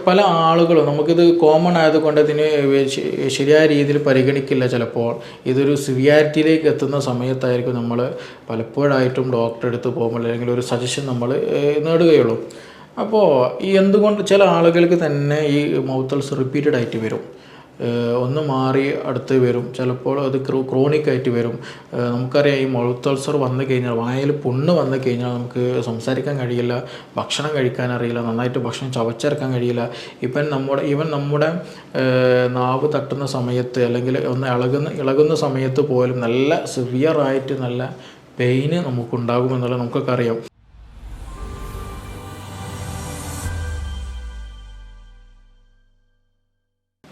പല ആളുകളും നമുക്കിത് കോമൺ ആയതുകൊണ്ട് ഇതിന് ശരിയായ രീതിയിൽ പരിഗണിക്കില്ല. ചിലപ്പോൾ ഇതൊരു സിവിയാരിറ്റിയിലേക്ക് എത്തുന്ന സമയത്തായിരിക്കും നമ്മൾ പലപ്പോഴായിട്ടും ഡോക്ടറെ അടുത്ത് പോകുമ്പോൾ അല്ലെങ്കിൽ ഒരു സജഷൻ നമ്മൾ നേടുകയുള്ളൂ. അപ്പോൾ ഈ എന്തുകൊണ്ട് ചില ആളുകൾക്ക് തന്നെ ഈ മൗത്ത് അൾസർ റിപ്പീറ്റഡ് ആയിട്ട് വരും. ഒന്ന് മാറി അടുത്ത് വരും, ചിലപ്പോൾ അത് ക്രോണിക് ആയിട്ട് വരും. നമുക്കറിയാം ഈ മൗത്ത് അൾസർ വന്നു കഴിഞ്ഞാൽ, വായിൽ പുണ്ണ് വന്നു കഴിഞ്ഞാൽ നമുക്ക് സംസാരിക്കാൻ കഴിയില്ല, ഭക്ഷണം കഴിക്കാൻ അറിയില്ല, നന്നായിട്ട് ഭക്ഷണം ചവച്ചെടുക്കാൻ കഴിയില്ല. ഈവൻ നമ്മുടെ നാവ് തട്ടുന്ന സമയത്ത് അല്ലെങ്കിൽ ഒന്ന് ഇളകുന്ന സമയത്ത് പോലും നല്ല സിവിയറായിട്ട് നല്ല പെയിന് നമുക്കുണ്ടാകുമെന്നുള്ളത് നമുക്കൊക്കെ അറിയാം.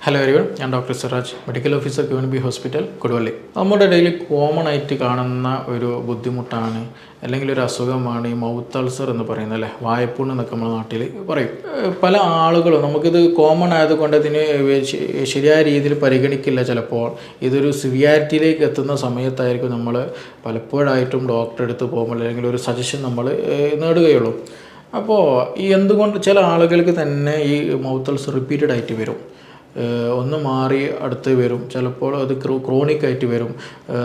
ഹലോ എവരിവൺ, ഞാൻ doctor Siraj, medical officer KNB hospital, Koduvally. നമ്മുടെ ഇടയിൽ കോമൺ ആയിട്ട് കാണുന്ന ഒരു ബുദ്ധിമുട്ടാണ് അല്ലെങ്കിൽ ഒരു അസുഖമാണ് ഈ മൗത്ത് അൾസർ എന്ന് പറയുന്നത്, അല്ലേ, വായ്പുണ്ണ് എന്നൊക്കെ നമ്മുടെ നാട്ടിൽ പറയും. പല ആളുകളും നമുക്കിത് കോമൺ ആയതുകൊണ്ട് ഇതിന് ശരിയായ രീതിയിൽ പരിഗണിക്കില്ല. ചിലപ്പോൾ ഇതൊരു സിവിയാരിറ്റിയിലേക്ക് എത്തുന്ന സമയത്തായിരിക്കും നമ്മൾ പലപ്പോഴായിട്ടും ഡോക്ടറെ അടുത്ത് പോകുമ്പോൾ അല്ലെങ്കിൽ ഒരു സജഷൻ നമ്മൾ നേടുകയുള്ളൂ. അപ്പോൾ ഈ എന്തുകൊണ്ട് ചില ആളുകൾക്ക് തന്നെ ഈ മൗത്ത് അൾസർ റിപ്പീറ്റഡ് ആയിട്ട് വരും. ഒന്ന് മാറി അടുത്ത് വരും, ചിലപ്പോൾ അത് ക്രോണിക് ആയിട്ട് വരും.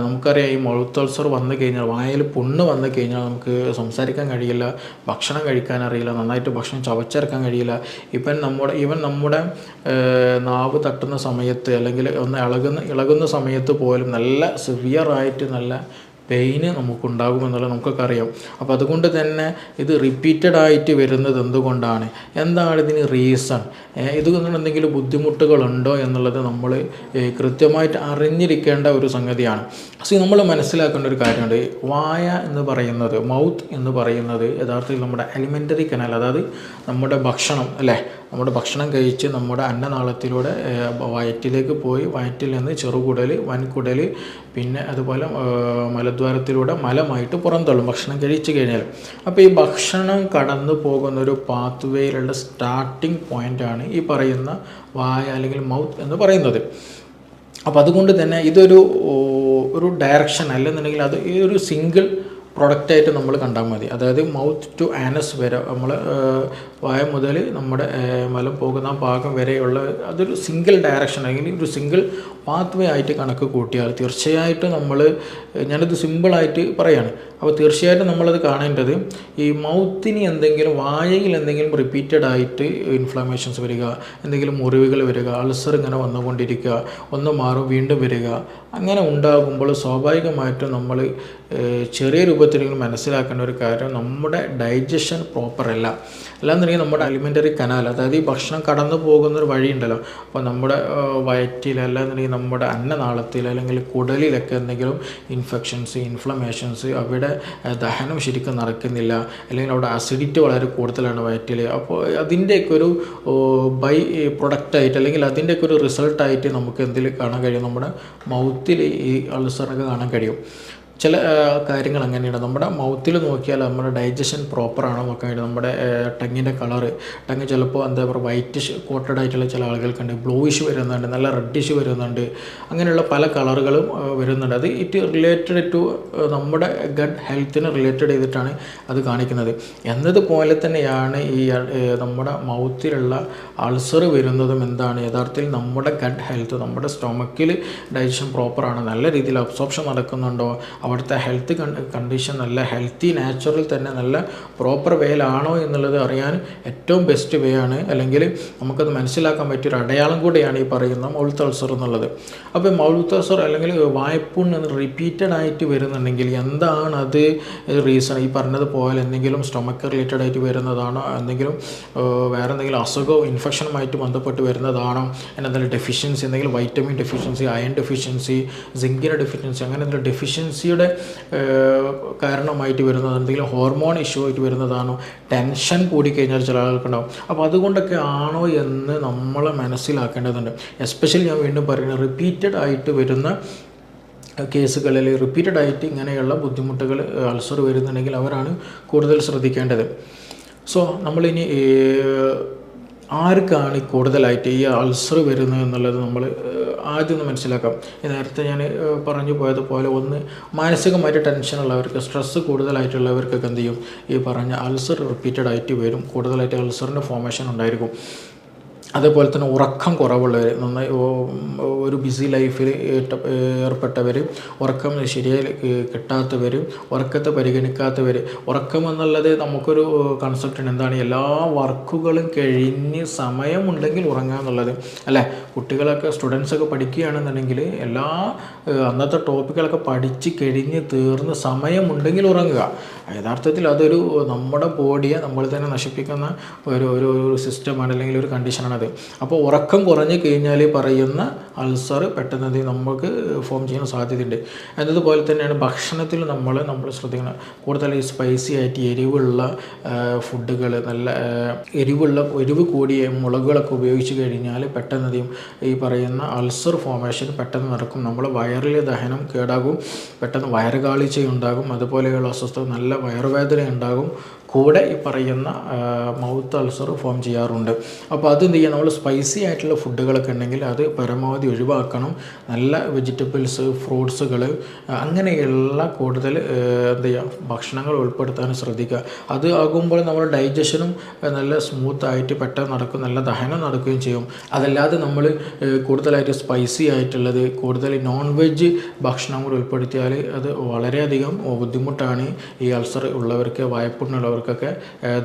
നമുക്കറിയാം ഈ മൗത്ത് അൾസർ വന്നു കഴിഞ്ഞാൽ, വായിൽ പുണ്ണ് വന്നു കഴിഞ്ഞാൽ നമുക്ക് സംസാരിക്കാൻ കഴിയില്ല, ഭക്ഷണം കഴിക്കാൻ അറിയില്ല, നന്നായിട്ട് ഭക്ഷണം ചവച്ചെടുക്കാൻ കഴിയില്ല. ഈവൻ നമ്മുടെ നാവ് തട്ടുന്ന സമയത്ത് അല്ലെങ്കിൽ ഒന്ന് ഇളകുന്ന സമയത്ത് പോലും നല്ല സിവിയറായിട്ട് നല്ല പെയിന് നമുക്കുണ്ടാകുമെന്നുള്ളത് നമുക്കൊക്കെ അറിയാം. അപ്പോൾ അതുകൊണ്ട് തന്നെ ഇത് റിപ്പീറ്റഡ് ആയിട്ട് വരുന്നത് എന്താണ് ഇതിന് റീസൺ, ഇതുകൊണ്ട് എന്തെങ്കിലും ബുദ്ധിമുട്ടുകളുണ്ടോ എന്നുള്ളത് നമ്മൾ കൃത്യമായിട്ട് അറിഞ്ഞിരിക്കേണ്ട ഒരു സംഗതിയാണ്. നമ്മൾ മനസ്സിലാക്കേണ്ട ഒരു കാര്യമുണ്ട്. വായ എന്ന് പറയുന്നത്, മൗത്ത് എന്ന് പറയുന്നത് യഥാർത്ഥത്തിൽ നമ്മുടെ അലിമെൻ്ററി കനാൽ, അതായത് നമ്മുടെ ഭക്ഷണം, അല്ലേ, നമ്മുടെ ഭക്ഷണം കഴിച്ച് നമ്മുടെ അന്നനാളത്തിലൂടെ വയറ്റിലേക്ക് പോയി വയറ്റിൽ നിന്ന് ചെറുകുടൽ, വൻകുടൽ, പിന്നെ അതുപോലെ മലദ്വാരത്തിലൂടെ മലമായിട്ട് പുറന്തള്ളും ഭക്ഷണം കഴിച്ചു കഴിഞ്ഞാൽ. അപ്പോൾ ഈ ഭക്ഷണം കടന്നു പോകുന്നൊരു പാത്ത് വേയിലുള്ള സ്റ്റാർട്ടിംഗ് പോയിൻ്റാണ് ഈ പറയുന്ന വായ അല്ലെങ്കിൽ മൗത്ത് എന്ന് പറയുന്നത്. അപ്പോൾ അതുകൊണ്ട് തന്നെ ഇതൊരു ഡയറക്ഷൻ അല്ലെന്നുണ്ടെങ്കിൽ അത് ഈ ഒരു സിംഗിൾ പ്രൊഡക്റ്റായിട്ട് നമ്മൾ കണ്ടാൽ മതി. അതായത് മൗത്ത് ടു ആനസ് വരെ, നമ്മൾ വായ മുതൽ നമ്മുടെ മലം പോകുന്ന ഭാഗം വരെയുള്ള അതൊരു സിംഗിൾ ഡയറക്ഷൻ അല്ലെങ്കിൽ ഒരു സിംഗിൾ പാത്ത് വേ ആയിട്ട് കണക്ക് കൂട്ടിയാൽ തീർച്ചയായിട്ടും ഞാനത് സിമ്പിളായിട്ട് പറയാണ്. അപ്പോൾ തീർച്ചയായിട്ടും നമ്മളത് കാണേണ്ടത് ഈ മൗത്തിന് എന്തെങ്കിലും, വായയിൽ എന്തെങ്കിലും റിപ്പീറ്റഡ് ആയിട്ട് ഇൻഫ്ലമേഷൻസ് വരിക, എന്തെങ്കിലും മുറിവുകൾ വരിക, അൾസർ ഇങ്ങനെ വന്നുകൊണ്ടിരിക്കുക, ഒന്ന് മാറും വീണ്ടും വരിക, അങ്ങനെ ഉണ്ടാകുമ്പോൾ സ്വാഭാവികമായിട്ടും നമ്മൾ ചെറിയ രൂപത്തിലെങ്കിലും മനസ്സിലാക്കേണ്ട ഒരു കാര്യം, നമ്മുടെ ഡൈജഷൻ പ്രോപ്പറല്ല. അല്ലാന്നുണ്ടെങ്കിൽ നമ്മുടെ അലിമെൻ്ററി കനാൽ, അതായത് ഈ ഭക്ഷണം കടന്നു പോകുന്നൊരു വഴിയുണ്ടല്ലോ, അപ്പോൾ നമ്മുടെ വയറ്റിൽ അല്ലാന്നുണ്ടെങ്കിൽ നമ്മുടെ അന്നനാളത്തിൽ അല്ലെങ്കിൽ കുടലിലൊക്കെ എന്തെങ്കിലും ഇൻഫ്ലമേഷൻസ്, അവിടെ ദഹനം ശരിക്കും നടക്കുന്നില്ല, അല്ലെങ്കിൽ അവിടെ അസിഡിറ്റി വളരെ കൂടുതലാണ് വയറ്റിൽ. അപ്പോൾ അതിൻ്റെയൊക്കെ ഒരു പ്രൊഡക്റ്റായിട്ട് അല്ലെങ്കിൽ അതിൻ്റെയൊക്കെ ഒരു റിസൾട്ടായിട്ട് നമുക്ക് എന്തിൽ കാണാൻ കഴിയും, നമ്മുടെ മൗത്തിൽ ഈ അൾസറൊക്കെ കാണാൻ കഴിയും. ചില കാര്യങ്ങൾ അങ്ങനെയാണ്. നമ്മുടെ മൗത്തിൽ നോക്കിയാൽ നമ്മുടെ ഡൈജഷൻ പ്രോപ്പറാണോ നോക്കാൻ വേണ്ടി നമ്മുടെ ടങ്ങിൻ്റെ കളറ്, ടങ്ങ് ചിലപ്പോൾ എന്താ പറയുക വൈറ്റിഷ് കോട്ടഡ് ആയിട്ടുള്ള ചില ആളുകൾക്കുണ്ട്, ബ്ലൂയിഷ് വരുന്നുണ്ട്, നല്ല റെഡിഷ് വരുന്നുണ്ട്, അങ്ങനെയുള്ള പല കളറുകളും വരുന്നുണ്ട്. അത് റിലേറ്റഡ് ടു നമ്മുടെ ഗട്ട് ഹെൽത്തിന് റിലേറ്റഡ് ചെയ്തിട്ടാണ് അത് കാണിക്കുന്നത്. എന്നതുപോലെ തന്നെയാണ് ഈ നമ്മുടെ മൗത്തിലുള്ള അൾസർ വരുന്നതും യഥാർത്ഥത്തിൽ നമ്മുടെ ഗട്ട് ഹെൽത്ത്, നമ്മുടെ സ്റ്റൊമക്കിൽ ഡൈജഷൻ പ്രോപ്പറാണ്, നല്ല രീതിയിൽ അബ്സോർപ്ഷൻ നടക്കുന്നുണ്ടോ, അവിടുത്തെ ഹെൽത്ത് കണ്ടീഷൻ നല്ല ഹെൽത്തി നാച്ചുറൽ തന്നെ നല്ല പ്രോപ്പർ വേയിലാണോ എന്നുള്ളത് അറിയാൻ ഏറ്റവും ബെസ്റ്റ് വേ ആണ്, അല്ലെങ്കിൽ നമുക്കത് മനസ്സിലാക്കാൻ പറ്റിയൊരു അടയാളം കൂടിയാണ് ഈ പറയുന്ന മൗത്ത് അൾസർ എന്നുള്ളത്. അപ്പോൾ മൗത്ത് അൾസർ അല്ലെങ്കിൽ വായ്പുണ്ണ് റിപ്പീറ്റഡ് ആയിട്ട് വരുന്നുണ്ടെങ്കിൽ അത് റീസൺ, ഈ പറഞ്ഞതുപോലെ എന്തെങ്കിലും സ്റ്റൊമക്ക് റിലേറ്റഡ് ആയിട്ട് വരുന്നതാണോ, എന്തെങ്കിലും വേറെ എന്തെങ്കിലും അസുഖവും ഇൻഫെക്ഷനുമായിട്ട് ബന്ധപ്പെട്ട് വരുന്നതാണോ, എന്തെങ്കിലും ഡെഫിഷ്യൻസി, എന്തെങ്കിലും വൈറ്റമിൻ ഡെഫിഷ്യൻസി, അയൺ ഡെഫിഷ്യൻസി, സിങ്കിൻ്റെ ഡെഫിഷ്യൻസി, അങ്ങനെ എന്തെങ്കിലും ഡെഫിഷ്യൻസിയുടെ കാരണമായിട്ട് വരുന്നത്, എന്തെങ്കിലും ഹോർമോൺ ഇഷ്യൂ ആയിട്ട് വരുന്നതാണോ, ടെൻഷൻ കൂടിക്കഴിഞ്ഞാൽ ചില ആൾക്കുണ്ടാവും. അപ്പോൾ അതുകൊണ്ടൊക്കെ ആണോ എന്ന് നമ്മൾ മനസ്സിലാക്കേണ്ടതുണ്ട്. എസ്പെഷ്യലി ഞാൻ വീണ്ടും പറയുന്നത്, റിപ്പീറ്റഡ് ആയിട്ട് വരുന്ന കേസുകളിൽ, റിപ്പീറ്റഡ് ആയിട്ട് ഇങ്ങനെയുള്ള ബുദ്ധിമുട്ടുകൾ അൾസർ വരുന്നുണ്ടെങ്കിൽ അവരാണ് കൂടുതൽ ശ്രദ്ധിക്കേണ്ടത്. സോ നമ്മളിനി ആർക്കാണ് കൂടുതലായിട്ട് ഈ അൾസർ വരുന്നത് എന്നുള്ളത് നമ്മൾ ആദ്യം ഒന്ന് മനസ്സിലാക്കാം. നേരത്തെ ഞാൻ പറഞ്ഞു പോയതുപോലെ, ഒന്ന് മാനസികമായിട്ട് ടെൻഷനുള്ളവർക്ക്, സ്ട്രെസ്സ് കൂടുതലായിട്ടുള്ളവർക്കൊക്കെ എന്ത് ചെയ്യും, ഈ പറഞ്ഞ അൾസർ റിപ്പീറ്റഡ് ആയിട്ട് വരും, കൂടുതലായിട്ട് അൾസറിൻ്റെ ഫോർമേഷൻ ഉണ്ടായിരിക്കും. അതേപോലെ തന്നെ ഉറക്കം കുറവുള്ളവർ, നന്നായി ഒരു ബിസി ലൈഫിൽ ഏർപ്പെട്ടവർ, ഉറക്കം ശരിയായി കിട്ടാത്തവർ, ഉറക്കത്തെ പരിഗണിക്കാത്തവർ. ഉറക്കം എന്നുള്ളത് നമുക്കൊരു കൺസെപ്റ്റാണ്. എന്താണ്? എല്ലാ വർക്കുകളും കഴിഞ്ഞ് സമയമുണ്ടെങ്കിൽ ഉറങ്ങുക എന്നുള്ളത് അല്ലേ. കുട്ടികളൊക്കെ സ്റ്റുഡൻസൊക്കെ പഠിക്കുകയാണെന്നുണ്ടെങ്കിൽ അന്നത്തെ ടോപ്പിക്കുകളൊക്കെ പഠിച്ച് കഴിഞ്ഞ് തീർന്ന് സമയമുണ്ടെങ്കിൽ ഉറങ്ങുക. യഥാർത്ഥത്തിൽ അതൊരു നമ്മുടെ ബോഡിയെ നമ്മൾ തന്നെ നശിപ്പിക്കുന്ന ഒരു സിസ്റ്റമാണ്, അല്ലെങ്കിൽ ഒരു കണ്ടീഷനാണത്. അപ്പോൾ ഉറക്കം കുറഞ്ഞു കഴിഞ്ഞാൽ പറയുന്ന അൾസർ പെട്ടെന്ന് നമുക്ക് ഫോം ചെയ്യാൻ സാധ്യതയുണ്ട്. എന്നതുപോലെ തന്നെയാണ് ഭക്ഷണത്തിൽ നമ്മൾ ശ്രദ്ധിക്കണം. കൂടുതൽ ഈ സ്പൈസി ആയിട്ട് എരിവുള്ള ഫുഡുകൾ, നല്ല എരിവ് കൂടിയ മുളകുകളൊക്കെ ഉപയോഗിച്ച് കഴിഞ്ഞാൽ പെട്ടെന്നധികം ഈ പറയുന്ന അൾസർ ഫോമേഷൻ പെട്ടെന്ന് നടക്കും. നമ്മൾ വയറിലെ ദഹനം കേടാകും, പെട്ടെന്ന് വയറുകാളിച്ചയുണ്ടാകും, അതുപോലെയുള്ള അസ്വസ്ഥത, നല്ല വയറുവേദന ഉണ്ടാകും. കൂടെ ഈ പറയുന്ന മൗത്ത് അൾസർ ഫോം ചെയ്യാറുണ്ട്. അപ്പോൾ അത് എന്ത് ചെയ്യുക? നമ്മൾ സ്പൈസി ആയിട്ടുള്ള ഫുഡുകളൊക്കെ ഉണ്ടെങ്കിൽ അത് പരമാവധി ഒഴിവാക്കണം. നല്ല വെജിറ്റബിൾസ്, ഫ്രൂട്ട്സുകൾ, അങ്ങനെയുള്ള കൂടുതൽ എന്ത് ചെയ്യുക? ഭക്ഷണങ്ങൾ ഉൾപ്പെടുത്താൻ ശ്രദ്ധിക്കുക. അത് ആകുമ്പോൾ നമ്മുടെ ഡൈജഷനും നല്ല സ്മൂത്തായിട്ട് പെട്ടെന്ന് നടക്കും, നല്ല ദഹനം നടക്കുകയും ചെയ്യും. അതല്ലാതെ നമ്മൾ കൂടുതലായിട്ട് സ്പൈസി ആയിട്ടുള്ളത്, കൂടുതൽ നോൺ വെജ് ഭക്ഷണങ്ങൾ ഉൾപ്പെടുത്തിയാൽ അത് വളരെയധികം ബുദ്ധിമുട്ടാണ് ഈ അൾസർ ഉള്ളവർക്ക്, വായ്പുണ്ണുള്ളവർക്കൊക്കെ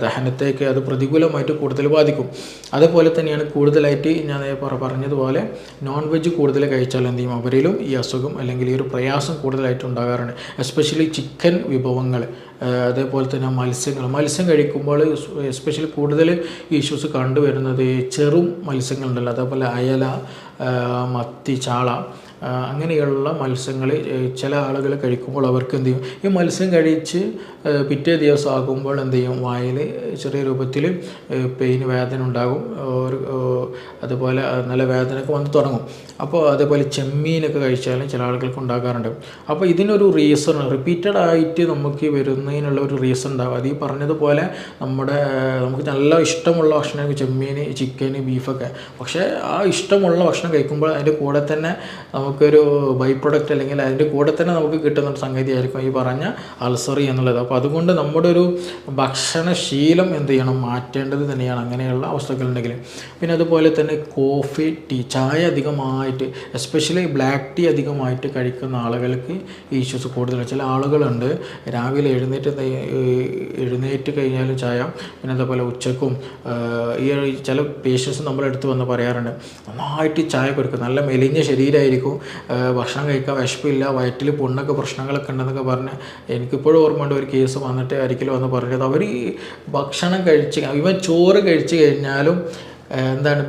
ദഹനത്തേക്ക് അത് പ്രതികൂലമായിട്ട് കൂടുതൽ ബാധിക്കും. അതുപോലെ തന്നെയാണ് കൂടുതലായിട്ട് ഞാൻ പറഞ്ഞതുപോലെ നോൺ വെജ് കൂടുതൽ കഴിച്ചാൽ എന്ത് ചെയ്യും? അവരിലും ഈ അസുഖം അല്ലെങ്കിൽ ഈ ഒരു പ്രയാസം കൂടുതലായിട്ട് ഉണ്ടാകാറുണ്ട്. എസ്പെഷ്യലി ചിക്കൻ വിഭവങ്ങൾ, അതേപോലെ തന്നെ മത്സ്യം കഴിക്കുമ്പോൾ എസ്പെഷ്യലി കൂടുതൽ ഇഷ്യൂസ് കണ്ടുവരുന്നത് ചെറു മത്സ്യങ്ങളുണ്ടല്ലോ, അതേപോലെ അയല, മത്തി, ചാള, അങ്ങനെയുള്ള മത്സ്യങ്ങൾ ചില ആളുകൾ കഴിക്കുമ്പോൾ അവർക്ക് എന്ത് ചെയ്യും? ഈ മത്സ്യം കഴിച്ച് പിറ്റേ ദിവസം ആകുമ്പോൾ എന്ത് ചെയ്യും? വായിൽ ചെറിയ രൂപത്തിൽ വേദന ഉണ്ടാകും, അതുപോലെ നല്ല വേദനയൊക്കെ വന്ന് തുടങ്ങും. അപ്പോൾ അതേപോലെ ചെമ്മീനൊക്കെ കഴിച്ചാലും ചില ആളുകൾക്ക് ഉണ്ടാകാറുണ്ട്. അപ്പോൾ ഇതിനൊരു റീസൺ, റിപ്പീറ്റഡ് ആയിട്ട് നമുക്ക് വരുന്നതിനുള്ള ഒരു റീസൺ ഉണ്ടാകും. അത് ഈ പറഞ്ഞതുപോലെ നമുക്ക് നല്ല ഇഷ്ടമുള്ള ഭക്ഷണം ചെമ്മീൻ, ചിക്കൻ, ബീഫൊക്കെ. പക്ഷേ ആ ഇഷ്ടമുള്ള ഭക്ഷണം കഴിക്കുമ്പോൾ അതിൻ്റെ കൂടെ തന്നെ നമുക്കൊരു ബൈ പ്രൊഡക്റ്റ്, അല്ലെങ്കിൽ അതിൻ്റെ കൂടെ തന്നെ നമുക്ക് കിട്ടുന്നൊരു സംഗതിയായിരിക്കും ഈ പറഞ്ഞ അൾസറി എന്നുള്ളത്. അപ്പോൾ അതുകൊണ്ട് നമ്മുടെ ഒരു ഭക്ഷണശീലം എന്ത് ചെയ്യണം? മാറ്റേണ്ടത് തന്നെയാണ് അങ്ങനെയുള്ള അവസ്ഥകളുണ്ടെങ്കിൽ. പിന്നെ അതുപോലെ തന്നെ കോഫി, ടീ, ചായ അധികമായിട്ട്, എസ്പെഷ്യലി ബ്ലാക്ക് ടീ അധികമായിട്ട് കഴിക്കുന്ന ആളുകൾക്ക് ഈ ഇഷ്യൂസ് കൂടുതലാണ്. ചില ആളുകളുണ്ട് രാവിലെ എഴുന്നേറ്റ് കഴിഞ്ഞാലും ചായ, പിന്നെ അതേപോലെ ഉച്ചക്കും ഈ ചില പേഷ്യൻസ് നമ്മളെടുത്ത് വന്ന് പറയാറുണ്ട്, നന്നായിട്ട് ചായ കുടിക്കും, നല്ല മെലിഞ്ഞ ശരീരമായിരിക്കും, ഭക്ഷണം കഴിക്കാൻ വിശപ്പില്ല, വയറ്റിൽ പുണ്ണൊക്കെ പ്രശ്നങ്ങളൊക്കെ ഉണ്ടെന്നൊക്കെ പറഞ്ഞ് എനിക്കിപ്പോഴും ഓർമ്മയുണ്ട്. ഒരു കേസ് വന്നിട്ട് ഒരിക്കലും വന്ന് പറഞ്ഞത്, അവർ ഭക്ഷണം ഇവൻ ചോറ് കഴിച്ച് കഴിഞ്ഞാലും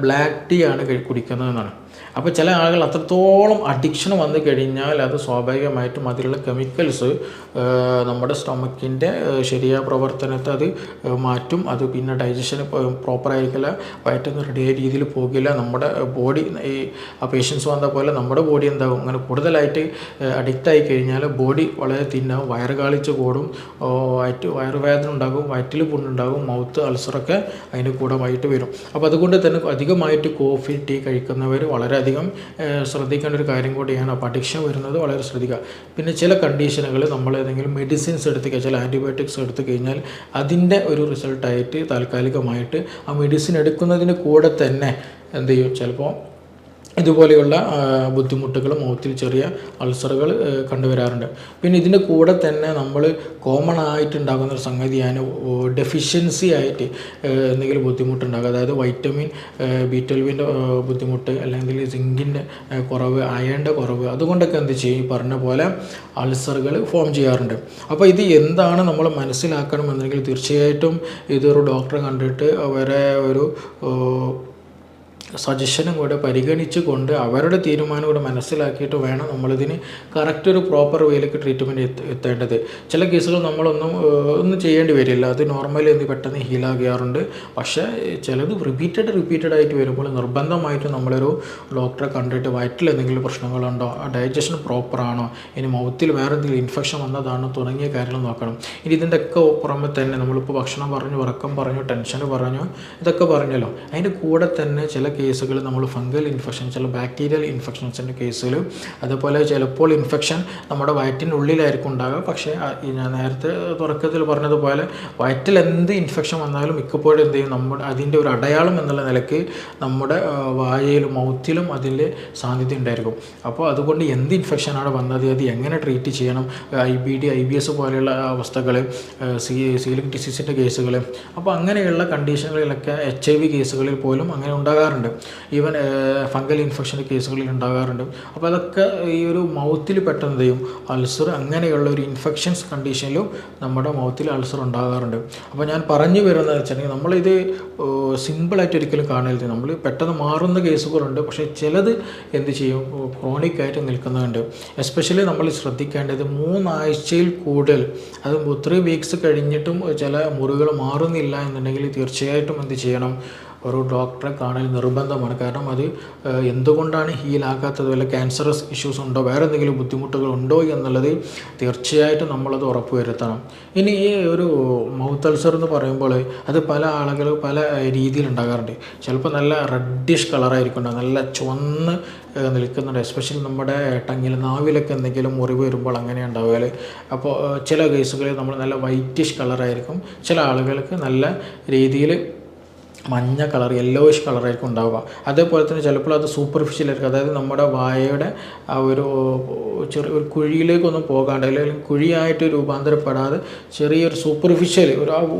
ബ്ലാക്ക് ടീ ആണ് കുടിക്കുന്നതെന്നാണ്. അപ്പോൾ ചില ആളുകൾ അത്രത്തോളം അഡിക്ഷൻ വന്നു കഴിഞ്ഞാൽ അത് സ്വാഭാവികമായിട്ടും അതിലുള്ള കെമിക്കൽസ് നമ്മുടെ സ്റ്റൊമക്കിൻ്റെ ശരിയായ പ്രവർത്തനത്തെ അത് മാറ്റും. അത് പിന്നെ ഡൈജഷന് പ്രോപ്പറായിരിക്കില്ല, വയറ്റിൽ റെഡിയായ രീതിയിൽ പോകില്ല. നമ്മുടെ ബോഡി ആ പേഷ്യൻസ് വന്ന പോലെ നമ്മുടെ ബോഡി എന്താകും? അങ്ങനെ കൂടുതലായിട്ട് അഡിക്റ്റായി കഴിഞ്ഞാൽ ബോഡി വളരെ തിന്നാവും, വയറുകാളിച്ച് കൂടും, വയറുവേദന ഉണ്ടാകും, വയറ്റിൽ പുണ്ണുണ്ടാകും, മൗത്ത് അൾസറൊക്കെ അതിൻ്റെ കൂടെ ആയിട്ട് വരും. അപ്പോൾ അതുകൊണ്ട് തന്നെ അധികമായിട്ട് കോഫി, ടീ കഴിക്കുന്നവർ വളരെയധികം ശ്രദ്ധിക്കേണ്ട ഒരു കാര്യം കൂടിയാണ്. അപ്പോൾ അഡിക്ഷൻ വരുന്നത് വളരെ ശ്രദ്ധിക്കുക. പിന്നെ ചില കണ്ടീഷനുകൾ നമ്മൾ ഏതെങ്കിലും മെഡിസിൻസ് എടുത്ത് കഴിഞ്ഞാൽ, ചില ആൻറ്റിബയോട്ടിക്സ് എടുത്തു കഴിഞ്ഞാൽ അതിൻ്റെ ഒരു റിസൾട്ടായിട്ട് താൽക്കാലികമായിട്ട് ആ മെഡിസിൻ എടുക്കുന്നതിന് കൂടെ തന്നെ എന്ത് ചെയ്യും? ചിലപ്പോൾ ഇതുപോലെയുള്ള ബുദ്ധിമുട്ടുകൾ, മൗത്തിൽ ചെറിയ അൾസറുകൾ കണ്ടുവരാറുണ്ട്. പിന്നെ ഇതിൻ്റെ കൂടെ തന്നെ നമ്മൾ കോമൺ ആയിട്ടുണ്ടാകുന്നൊരു സംഗതിയാണ് ഡെഫിഷ്യൻസി ആയിട്ട് എന്തെങ്കിലും ബുദ്ധിമുട്ടുണ്ടാകുക. അതായത് വൈറ്റമിൻ B12 ബുദ്ധിമുട്ട്, അല്ലെങ്കിൽ സിങ്കിൻ്റെ കുറവ്, അയണിൻ്റെ കുറവ്, അതുകൊണ്ടൊക്കെ എന്ത് ചെയ്യും? ഈ പറഞ്ഞ പോലെ അൾസറുകൾ ഫോം ചെയ്യാറുണ്ട്. അപ്പോൾ ഇത് എന്താണ് നമ്മൾ മനസ്സിലാക്കണമെന്നുണ്ടെങ്കിൽ തീർച്ചയായിട്ടും ഇതൊരു ഡോക്ടറെ കണ്ടിട്ട് അവരെ ഒരു സജഷനും കൂടെ പരിഗണിച്ച് കൊണ്ട് അവരുടെ തീരുമാനം കൂടെ മനസ്സിലാക്കിയിട്ട് വേണം നമ്മളിതിന് കറക്റ്റ് ഒരു പ്രോപ്പർ വേയിലേക്ക് ട്രീറ്റ്മെൻറ്റ് എത്തേണ്ടത്. ചില കേസുകൾ ഒന്നും ചെയ്യേണ്ടി വരില്ല, അത് നോർമലി പെട്ടെന്ന് ഹീലാകാറുണ്ട്. പക്ഷേ ചിലത് റിപ്പീറ്റഡ് ആയിട്ട് വരുമ്പോൾ നിർബന്ധമായിട്ട് നമ്മളൊരു ഡോക്ടറെ കണ്ടിട്ട് വയറ്റിൽ എന്തെങ്കിലും പ്രശ്നങ്ങളുണ്ടോ, ഡൈജഷൻ പ്രോപ്പറാണോ, ഇനി മൗത്തിൽ വേറെ എന്തെങ്കിലും ഇൻഫെക്ഷൻ വന്നതാണോ തുടങ്ങിയ കാര്യങ്ങൾ നോക്കണം. ഇനി ഇതിൻ്റെ ഒക്കെ പുറമെ തന്നെ നമ്മളിപ്പോൾ ഭക്ഷണം പറഞ്ഞു, ഉറക്കം പറഞ്ഞു, ടെൻഷൻ പറഞ്ഞു, ഇതൊക്കെ പറഞ്ഞല്ലോ, അതിൻ്റെ കൂടെ തന്നെ ചില കേസുകൾ നമ്മൾ ഫംഗൽ ഇൻഫെക്ഷൻ, ചില ബാക്ടീരിയൽ ഇൻഫെക്ഷൻസിൻ്റെ കേസുകൾ, അതുപോലെ ചിലപ്പോൾ ഇൻഫെക്ഷൻ നമ്മുടെ വയറ്റിനുള്ളിലായിരിക്കും ഉണ്ടാകുക. പക്ഷേ ഞാൻ നേരത്തെ തുടക്കത്തിൽ പറഞ്ഞതുപോലെ വയറ്റിൽ എന്ത് ഇൻഫെക്ഷൻ വന്നാലും മിക്കപ്പോഴും എന്ത് ചെയ്യും, നമ്മുടെ അതിൻ്റെ ഒരു അടയാളം എന്നുള്ള നിലയ്ക്ക് നമ്മുടെ വായയിലും മൗത്തിലും അതിൻ്റെ സാന്നിധ്യം ഉണ്ടായിരിക്കും. അപ്പോൾ അതുകൊണ്ട് എന്ത് ഇൻഫെക്ഷനാണ് വന്നത്, അത് എങ്ങനെ ട്രീറ്റ് ചെയ്യണം, IBD IBS പോലെയുള്ള അവസ്ഥകൾ, സീലിക് ഡിസീസിൻ്റെ കേസുകൾ, അപ്പോൾ അങ്ങനെയുള്ള കണ്ടീഷനുകളിലൊക്കെ HIV കേസുകളിൽ പോലും അങ്ങനെ ഉണ്ടാകാറുണ്ട്. ഈവൻ ഫംഗൽ ഇൻഫെക്ഷൻ്റെ കേസുകളിൽ ഉണ്ടാകാറുണ്ട്. അപ്പോൾ അതൊക്കെ ഈ ഒരു മൗത്തിൽ പെട്ടെന്ന് ചെയ്യും അൾസർ, അങ്ങനെയുള്ള ഒരു ഇൻഫെക്ഷൻസ് കണ്ടീഷനിലും നമ്മുടെ മൗത്തിൽ അൾസർ ഉണ്ടാകാറുണ്ട്. അപ്പോൾ ഞാൻ പറഞ്ഞു വരുന്നത് വെച്ചിട്ടുണ്ടെങ്കിൽ നമ്മളിത് സിമ്പിളായിട്ട് ഒരിക്കലും കാണരുത്. നമ്മൾ പെട്ടെന്ന് മാറുന്ന കേസുകളുണ്ട്, പക്ഷേ ചിലത് എന്ത് ചെയ്യും, ക്രോണിക്കായിട്ട് നിൽക്കുന്നുണ്ട്. എസ്പെഷ്യലി നമ്മൾ ശ്രദ്ധിക്കേണ്ടത് 3 ആഴ്ചയിൽ കൂടുതൽ, അത് 3 വീക്സ് കഴിഞ്ഞിട്ടും ചില മുറികൾ മാറുന്നില്ല എന്നുണ്ടെങ്കിൽ തീർച്ചയായിട്ടും എന്ത് ചെയ്യണം, ഒരു ഡോക്ടറെ കാണൽ നിർബന്ധമാണ്. കാരണം അത് എന്തുകൊണ്ടാണ് ഹീലാകാത്തത്, വല്ല ക്യാൻസറസ് ഇഷ്യൂസ് ഉണ്ടോ, വേറെ എന്തെങ്കിലും ബുദ്ധിമുട്ടുകളുണ്ടോ എന്നുള്ളത് തീർച്ചയായിട്ടും നമ്മളത് ഉറപ്പുവരുത്തണം. ഇനി ഈ ഒരു മൗത്ത് അൾസർ എന്ന് പറയുമ്പോൾ അത് പല ആളുകൾ പല രീതിയിൽ ഉണ്ടാകാറുണ്ട്. ചിലപ്പോൾ നല്ല റെഡിഷ് കളറായിരിക്കും, നല്ല ചുവന്ന് നിൽക്കുന്നുണ്ട്. എസ്പെഷ്യലി നമ്മുടെ ടങ്ങിൽ നാവിലൊക്കെ എന്തെങ്കിലും മുറിവ് വരുമ്പോൾ അങ്ങനെ ഉണ്ടാവുക. അപ്പോൾ ചില കേസുകളിൽ നമ്മൾ നല്ല വൈറ്റിഷ് കളറായിരിക്കും, ചില ആളുകൾക്ക് നല്ല രീതിയിൽ മഞ്ഞ കളർ, യെല്ലോയിഷ് കളറായിരിക്കും ഉണ്ടാവുക. അതേപോലെ തന്നെ ചിലപ്പോൾ അത് സൂപ്പർഫിഷ്യലായിരിക്കും, അതായത് നമ്മുടെ വായയുടെ ആ ഒരു ഒരു കുഴിയിലേക്കൊന്നും പോകാണ്ട്, അല്ലെങ്കിൽ കുഴിയായിട്ട് രൂപാന്തരപ്പെടാതെ ചെറിയൊരു സൂപ്പർഫിഷ്യൽ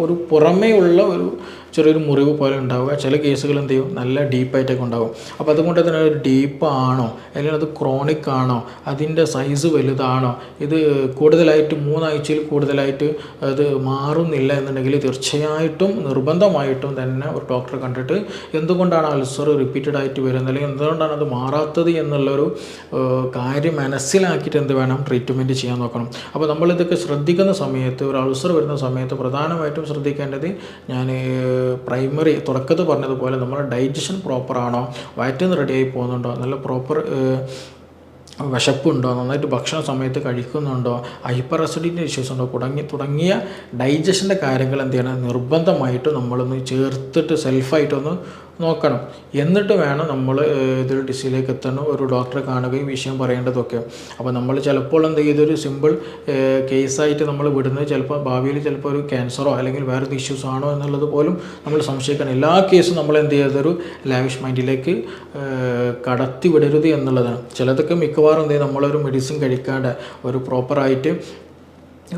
ഒരു പുറമേ ഉള്ള ഒരു ചെറിയൊരു മുറിവ് പോലെ ഉണ്ടാവുക. ചില കേസുകൾ എന്ത് ചെയ്യും, നല്ല ഡീപ്പായിട്ടൊക്കെ ഉണ്ടാകും. അപ്പോൾ അതുകൊണ്ട് തന്നെ ഒരു ഡീപ്പ് ആണോ, അല്ലെങ്കിൽ അത് ക്രോണിക് ആണോ, അതിൻ്റെ സൈസ് വലുതാണോ, ഇത് കൂടുതലായിട്ട് 3 ആഴ്ചയിൽ കൂടുതലായിട്ട് അത് മാറുന്നില്ല എന്നുണ്ടെങ്കിൽ തീർച്ചയായിട്ടും നിർബന്ധമായിട്ടും തന്നെ ഒരു ഡോക്ടറെ കണ്ടിട്ട് എന്തുകൊണ്ടാണ് അൾസർ റിപ്പീറ്റഡ് ആയിട്ട് വരുന്നത്, അല്ലെങ്കിൽ എന്തുകൊണ്ടാണ് അത് മാറാത്തത് എന്നുള്ളൊരു കാര്യം മനസ്സിലാക്കിയിട്ട് എന്ത് വേണം, ട്രീറ്റ്മെൻറ്റ് ചെയ്യാൻ നോക്കണം. അപ്പോൾ നമ്മളിതൊക്കെ ശ്രദ്ധിക്കുന്ന സമയത്ത്, ഒരു അൾസർ വരുന്ന സമയത്ത് പ്രധാനമായിട്ടും ശ്രദ്ധിക്കേണ്ടത്, ഞാൻ പ്രൈമറി തുടക്കത്തിൽ പറഞ്ഞതുപോലെ നമ്മുടെ ഡൈജഷൻ പ്രോപ്പറാണോ, വയറ്റിൽ നിന്ന് റെഡിയായി പോകുന്നുണ്ടോ, നല്ല പ്രോപ്പർ വിശപ്പുണ്ടോ, നന്നായിട്ട് ഭക്ഷണ സമയത്ത് കഴിക്കുന്നുണ്ടോ, ഹൈപ്പർ അസിഡിറ്റി ഇഷ്യൂസ് ഉണ്ടോ, തുടങ്ങിയ ഡൈജഷൻ്റെ കാര്യങ്ങൾ എന്ത് ചെയ്യണം, നിർബന്ധമായിട്ട് നമ്മളൊന്ന് ചേർത്തിട്ട് സെൽഫായിട്ടൊന്ന് നോക്കണം. എന്നിട്ട് വേണം നമ്മൾ ഇതൊരു ഡിസീസിലേക്ക് എത്തണം, ഒരു ഡോക്ടറെ കാണുകയും വിഷയം പറയേണ്ടതൊക്കെ. അപ്പോൾ നമ്മൾ ചിലപ്പോൾ എന്ത് ചെയ്തൊരു സിമ്പിൾ കേസായിട്ട് നമ്മൾ വിടുന്നത് ചിലപ്പോൾ ഭാവിയിൽ ചിലപ്പോൾ ഒരു ക്യാൻസറോ അല്ലെങ്കിൽ വേറെ ഇഷ്യൂസ് ആണോ എന്നുള്ളത് പോലും നമ്മൾ സംശയിക്കണം. എല്ലാ കേസും നമ്മൾ എന്ത് ചെയ്തൊരു ലാവിഷ് മൈൻഡിലേക്ക് കടത്തി വിടരുത് എന്നുള്ളതാണ്. ചിലതൊക്കെ മിക്കവാറും എന്ത് ചെയ്യും, നമ്മളൊരു മെഡിസിൻ കഴിക്കാണ്ട് ഒരു പ്രോപ്പറായിട്ട്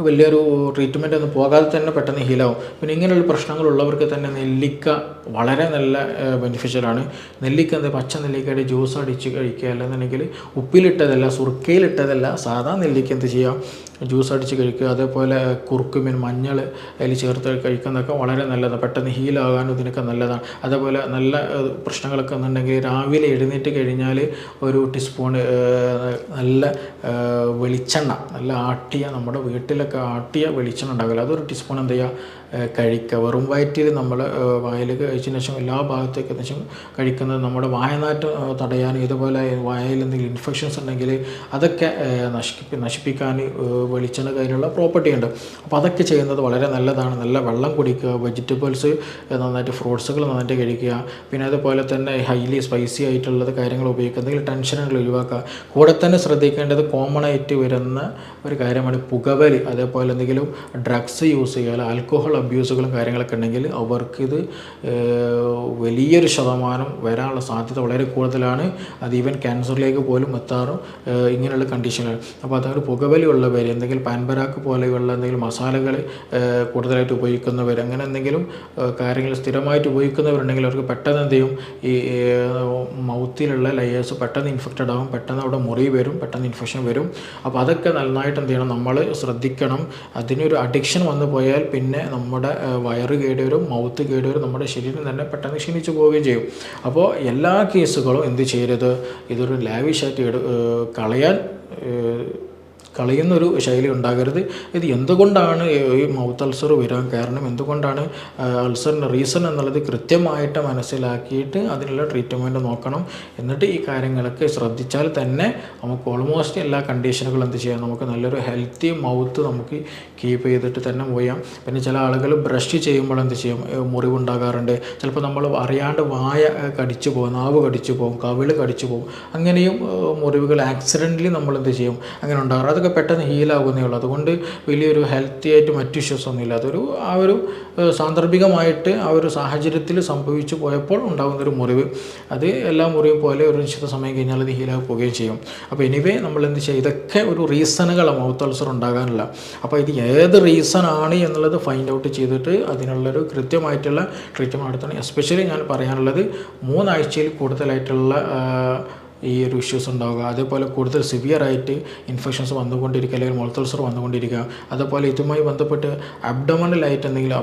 വലിയൊരു ട്രീറ്റ്മെൻ്റ് ഒന്നും പോകാതെ തന്നെ പെട്ടെന്ന് ഹീലാവും. പിന്നെ ഇങ്ങനെയുള്ള പ്രശ്നങ്ങളുള്ളവർക്ക് തന്നെ നെല്ലിക്ക വളരെ നല്ല ബെനിഫിഷ്യലാണ്. നെല്ലിക്ക പച്ച നെല്ലിക്കയുടെ ജ്യൂസ് അടിച്ച് കഴിക്കുക, അല്ലെന്നുണ്ടെങ്കിൽ ഉപ്പിലിട്ടതല്ല, സുർക്കയിലിട്ടതല്ല, സാധാ നെല്ലിക്ക എന്ത് ചെയ്യാം, ജ്യൂസ് അടിച്ച് കഴിക്കുക. അതേപോലെ കുറുക്കുമീൻ, മഞ്ഞൾ അതിൽ ചേർത്ത് കഴിക്കുന്നതൊക്കെ വളരെ നല്ലതാണ്, പെട്ടെന്ന് ഹീലാകാനും ഇതിനൊക്കെ നല്ലതാണ്. അതേപോലെ നല്ല പ്രശ്നങ്ങളൊക്കെ എന്നുണ്ടെങ്കിൽ രാവിലെ എഴുന്നേറ്റ് കഴിഞ്ഞാൽ ഒരു ടീസ്പൂൺ നല്ല വെളിച്ചെണ്ണ, നല്ല ആട്ടിയ, നമ്മുടെ വീട്ടിലൊക്കെ ആട്ടിയ വെളിച്ചെണ്ണ ഉണ്ടാവില്ല, അതൊരു ടീസ്പൂൺ എന്ത് ചെയ്യുക, കഴിക്കുക. വെറും വയറ്റിൽ നമ്മൾ വായിലേക്ക് കഴിച്ചതിന് ശേഷം എല്ലാ ഭാഗത്തേക്ക് ശേഷം കഴിക്കുന്നത് നമ്മുടെ വായനാറ്റം തടയാൻ, ഇതുപോലെ വായയിൽ എന്തെങ്കിലും ഇൻഫെക്ഷൻസ് ഉണ്ടെങ്കിൽ അതൊക്കെ നശിപ്പിക്കാൻ വെളിച്ചെണ്ണ അതിനുള്ള പ്രോപ്പർട്ടി ഉണ്ട്. അപ്പോൾ അതൊക്കെ ചെയ്യുന്നത് വളരെ നല്ലതാണ്. നല്ല വെള്ളം കുടിക്കുക, വെജിറ്റബിൾസ് നന്നായിട്ട്, ഫ്രൂട്ട്സുകൾ നന്നായിട്ട് കഴിക്കുക. പിന്നെ അതുപോലെ തന്നെ ഹൈലി സ്പൈസി ആയിട്ടുള്ളത് കാര്യങ്ങൾ ഉപയോഗിക്കുക, എന്തെങ്കിലും ടെൻഷനുകൾ ഒഴിവാക്കുക. കൂടെ തന്നെ ശ്രദ്ധിക്കേണ്ടത് കോമൺ ആയിട്ട് വരുന്ന ഒരു കാര്യമാണ് പുകവലി. അതേപോലെ എന്തെങ്കിലും ഡ്രഗ്സ് യൂസ് ചെയ്യുക, ആൽക്കഹോൾ അബ്യൂസുകളും കാര്യങ്ങളൊക്കെ ഉണ്ടെങ്കിൽ അവർക്കിത് വലിയൊരു ശതമാനം വരാനുള്ള സാധ്യത വളരെ കൂടുതലാണ്. അത് ഈവൻ ക്യാൻസറിലേക്ക് പോലും എത്താറും ഇങ്ങനെയുള്ള കണ്ടീഷനുകൾ. അപ്പോൾ അതൊരു പുകവലി ഉള്ളവർ, എന്തെങ്കിലും പാൻപരാക്ക് പോലെയുള്ള എന്തെങ്കിലും മസാലകൾ കൂടുതലായിട്ട് ഉപയോഗിക്കുന്നവർ, അങ്ങനെ എന്തെങ്കിലും കാര്യങ്ങൾ സ്ഥിരമായിട്ട് ഉപയോഗിക്കുന്നവരുണ്ടെങ്കിൽ അവർക്ക് പെട്ടെന്ന് എന്ത് ചെയ്യും, ഈ മൗത്തിലുള്ള ലെയേഴ്സ് പെട്ടെന്ന് ഇൻഫെക്റ്റഡ് ആകും, പെട്ടെന്ന് അവിടെ മുറി വരും, പെട്ടെന്ന് ഇൻഫെക്ഷൻ വരും. അപ്പോൾ അതൊക്കെ നന്നായിട്ട് എന്ത് ചെയ്യണം, നമ്മൾ ശ്രദ്ധിക്കണം. അതിനൊരു അഡിക്ഷൻ വന്നു പോയാൽ പിന്നെ നമ്മുടെ വയറ് കേടുവരും, മൗത്ത് കേടുവരും, നമ്മുടെ ശരീരം തന്നെ പെട്ടെന്ന് ക്ഷീണിച്ചു പോവുകയും ചെയ്യും. അപ്പോൾ എല്ലാ കേസുകളും എന്ത് ചെയ്യരുത്, ഇതൊരു ലാവിഷായിട്ട് കളയാൻ കളയുന്നൊരു ശൈലി ഉണ്ടാകരുത്. ഇത് എന്തുകൊണ്ടാണ് ഈ മൗത്ത് അൾസർ വരാൻ കാരണം, എന്തുകൊണ്ടാണ് അൾസറിൻ്റെ റീസൺ എന്നുള്ളത് കൃത്യമായിട്ട് മനസ്സിലാക്കിയിട്ട് അതിനുള്ള ട്രീറ്റ്മെൻറ്റ് നോക്കണം. എന്നിട്ട് ഈ കാര്യങ്ങളൊക്കെ ശ്രദ്ധിച്ചാൽ തന്നെ നമുക്ക് ഓൾമോസ്റ്റ് എല്ലാ കണ്ടീഷനുകളും എന്ത് ചെയ്യാം, നമുക്ക് നല്ലൊരു ഹെൽത്തി മൗത്ത് നമുക്ക് കീപ്പ് ചെയ്തിട്ട് തന്നെ പോയാം. പിന്നെ ചില ആളുകൾ ബ്രഷ് ചെയ്യുമ്പോൾ എന്ത് ചെയ്യും, മുറിവുണ്ടാകാറുണ്ട്. ചിലപ്പോൾ നമ്മൾ അറിയാണ്ട് വായ കടിച്ചു പോകും, നാവ് കടിച്ചു പോകും, കവിള് കടിച്ചു പോകും. അങ്ങനെയും മുറിവുകൾ ആക്സിഡൻ്റലി നമ്മൾ എന്ത് ചെയ്യും, അങ്ങനെ ഉണ്ടാകാറ്. അതൊക്കെ പെട്ടെന്ന് ഹീലാകുന്നേ ഉള്ളൂ. അതുകൊണ്ട് വലിയൊരു ഹെൽത്തി ആയിട്ട് മറ്റു ഇഷ്യൂസ് ഒന്നുമില്ല. അതൊരു ആ ഒരു സാന്ദർഭികമായിട്ട് ആ ഒരു സാഹചര്യത്തിൽ സംഭവിച്ചു പോയപ്പോൾ ഉണ്ടാകുന്നൊരു മുറിവ്. അത് എല്ലാ മുറിവും പോലെ ഒരു നിശ്ചിത സമയം കഴിഞ്ഞാൽ അത് ഹീലായി പോവുകയും ചെയ്യും. അപ്പോൾ എനിവേ നമ്മൾ എന്ത് ചെയ്യുക, ഇതൊക്കെ ഒരു റീസണുകളാണ് മൗത്ത് അൾസർ ഉണ്ടാകാനുള്ള. അപ്പോൾ ഇത് ഏത് റീസൺ ആണ് എന്നുള്ളത് ഫൈൻഡ് ഔട്ട് ചെയ്തിട്ട് അതിനുള്ളൊരു കൃത്യമായിട്ടുള്ള ട്രീറ്റ്മെൻറ്റ് നടത്തണം. എസ്പെഷ്യലി ഞാൻ പറയാനുള്ളത് 3 ആഴ്ചയിൽ കൂടുതലായിട്ടുള്ള ഈ ഒരു ഇഷ്യൂസ് ഉണ്ടാവുക, അതേപോലെ കൂടുതൽ സിവിയറായിട്ട് ഇൻഫെക്ഷൻസ് വന്നുകൊണ്ടിരിക്കുക അല്ലെങ്കിൽ മൗത്ത് അൾസർ വന്നുകൊണ്ടിരിക്കുക, അതേപോലെ ഇതുമായി ബന്ധപ്പെട്ട് അബ്ഡോമിനലായിട്ട് എന്തെങ്കിലും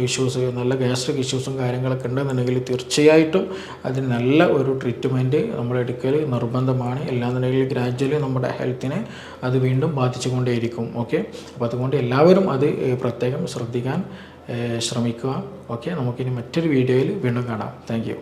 ഇഷ്യൂസ്, നല്ല ഗ്യാസ്ട്രിക് ഇഷ്യൂസും കാര്യങ്ങളൊക്കെ ഉണ്ടെന്നുണ്ടെങ്കിൽ തീർച്ചയായിട്ടും അതിന് നല്ല ഒരു ട്രീറ്റ്മെൻറ്റ് നമ്മൾ എടുക്കൽ നിർബന്ധമാണ്. ഇല്ലാന്നുണ്ടെങ്കിൽ ഗ്രാജ്വലി നമ്മുടെ ഹെൽത്തിനെ അത് വീണ്ടും ബാധിച്ചുകൊണ്ടേയിരിക്കും. ഓക്കെ, അപ്പോൾ അതുകൊണ്ട് എല്ലാവരും അത് പ്രത്യേകം ശ്രദ്ധിക്കാൻ ശ്രമിക്കുക. ഓക്കെ, നമുക്കിനി മറ്റൊരു വീഡിയോയിൽ വീണ്ടും കാണാം. Thank you.